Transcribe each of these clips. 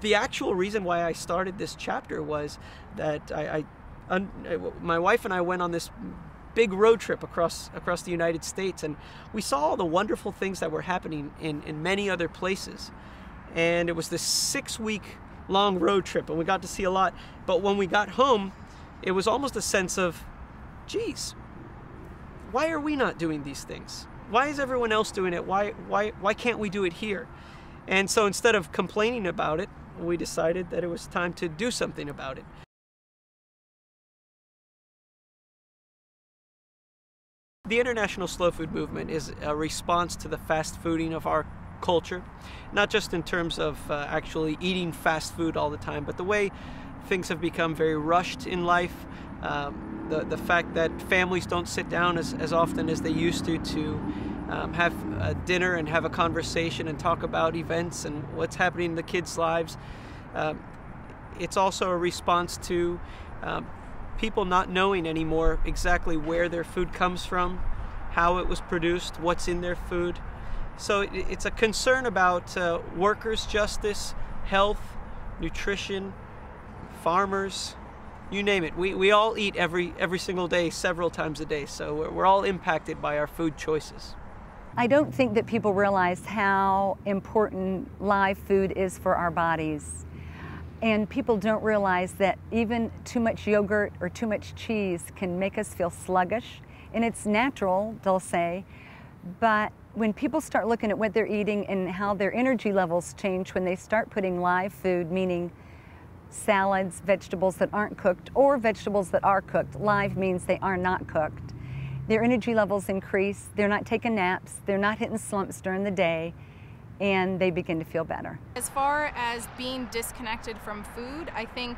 The actual reason why I started this chapter was that my wife and I went on this big road trip across the United States, and we saw all the wonderful things that were happening in many other places. And it was this 6-week long road trip, and we got to see a lot. But when we got home, it was almost a sense of, geez, why are we not doing these things? Why is everyone else doing it? Why can't we do it here? And so instead of complaining about it, we decided that it was time to do something about it. The International Slow Food Movement is a response to the fast fooding of our culture, not just in terms of actually eating fast food all the time, but the way things have become very rushed in life, the fact that families don't sit down as often as they used to have a dinner and have a conversation and talk about events and what's happening in the kids' lives. It's also a response to people not knowing anymore exactly where their food comes from, how it was produced, what's in their food. So it's a concern about workers' justice, health, nutrition, farmers, you name it. We all eat every single day, several times a day, so we're all impacted by our food choices. I don't think that people realize how important live food is for our bodies. And people don't realize that even too much yogurt or too much cheese can make us feel sluggish. And it's natural, they'll say, but when people start looking at what they're eating and how their energy levels change when they start putting live food, meaning salads, vegetables that aren't cooked, or vegetables that are cooked. Live means they are not cooked. Their energy levels increase, they're not taking naps, they're not hitting slumps during the day, and they begin to feel better. As far as being disconnected from food, I think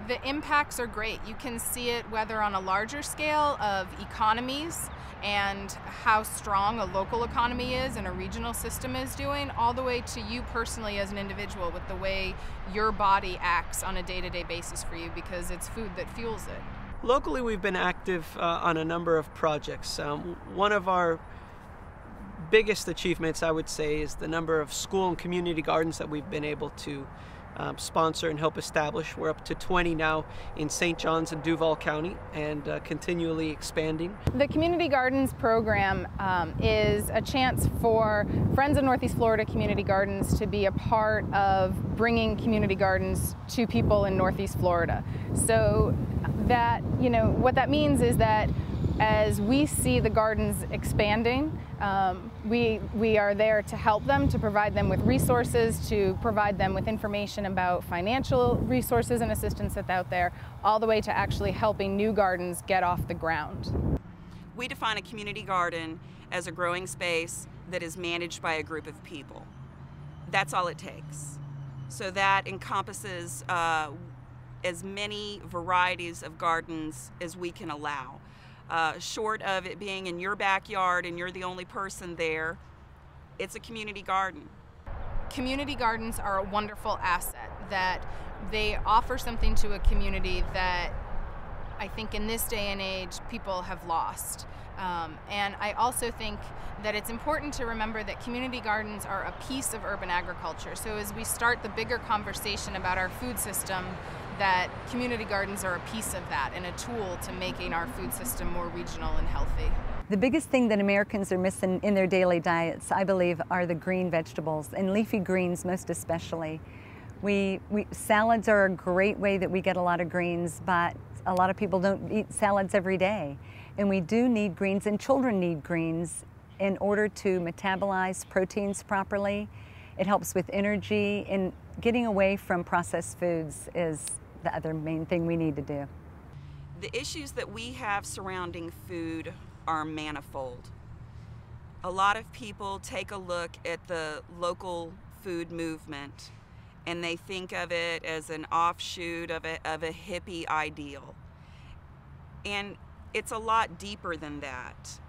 the impacts are great. You can see it whether on a larger scale of economies and how strong a local economy is and a regional system is doing, all the way to you personally as an individual with the way your body acts on a day-to-day basis for you, because it's food that fuels it. Locally, we've been active on a number of projects. One of our biggest achievements, I would say, is the number of school and community gardens that we've been able to sponsor and help establish. We're up to 20 now in St. Johns and Duval County, and continually expanding. The Community Gardens program is a chance for Friends of Northeast Florida Community Gardens to be a part of bringing community gardens to people in Northeast Florida. So that, what that means is that as we see the gardens expanding, we are there to help them, to provide them with resources, to provide them with information about financial resources and assistance that's out there, all the way to actually helping new gardens get off the ground. We define a community garden as a growing space that is managed by a group of people. That's all it takes. So that encompasses as many varieties of gardens as we can allow. Short of it being in your backyard and you're the only person there, it's a community garden. Community gardens are a wonderful asset, that they offer something to a community that I think in this day and age people have lost. And I also think that it's important to remember that community gardens are a piece of urban agriculture. So as we start the bigger conversation about our food system, that community gardens are a piece of that and a tool to making our food system more regional and healthy. The biggest thing that Americans are missing in their daily diets, I believe, are the green vegetables, and leafy greens most especially. Salads are a great way that we get a lot of greens, but a lot of people don't eat salads every day. And we do need greens, and children need greens in order to metabolize proteins properly. It helps with energy, and getting away from processed foods is the other main thing we need to do. The issues that we have surrounding food are manifold. A lot of people take a look at the local food movement and they think of it as an offshoot of a hippie ideal. And it's a lot deeper than that.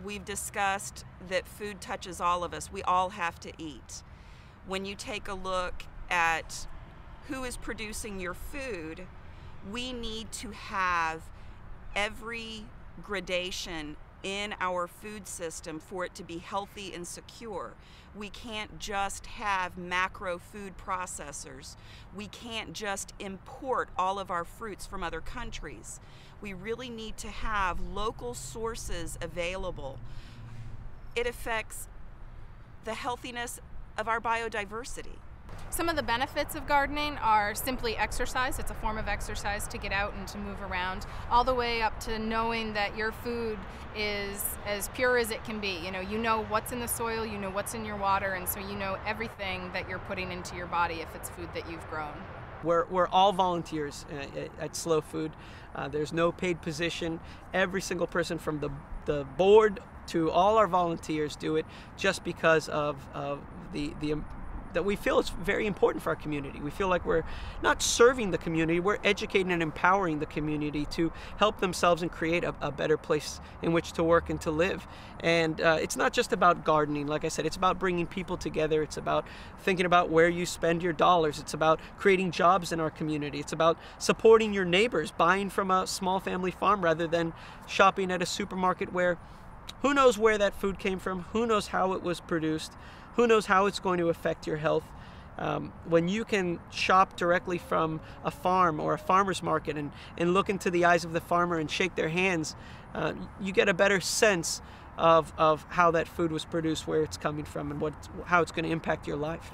We've discussed that food touches all of us. We all have to eat. When you take a look at who is producing your food, we need to have every gradation in our food system for it to be healthy and secure. We can't just have macro food processors. We can't just import all of our fruits from other countries. We really need to have local sources available. It affects the healthiness of our biodiversity. Some of the benefits of gardening are simply exercise. It's a form of exercise to get out and to move around, all the way up to knowing that your food is as pure as it can be. You know what's in the soil, you know what's in your water, and so you know everything that you're putting into your body if it's food that you've grown. We're all volunteers at Slow Food. There's no paid position. Every single person from the board to all our volunteers do it just because of that we feel it's very important for our community. We feel like we're not serving the community, we're educating and empowering the community to help themselves and create a better place in which to work and to live. And it's not just about gardening, like I said, it's about bringing people together. It's about thinking about where you spend your dollars. It's about creating jobs in our community. It's about supporting your neighbors, buying from a small family farm rather than shopping at a supermarket where who knows where that food came from, who knows how it was produced, who knows how it's going to affect your health. When you can shop directly from a farm or a farmer's market and look into the eyes of the farmer and shake their hands, you get a better sense of how that food was produced, where it's coming from, and how it's going to impact your life.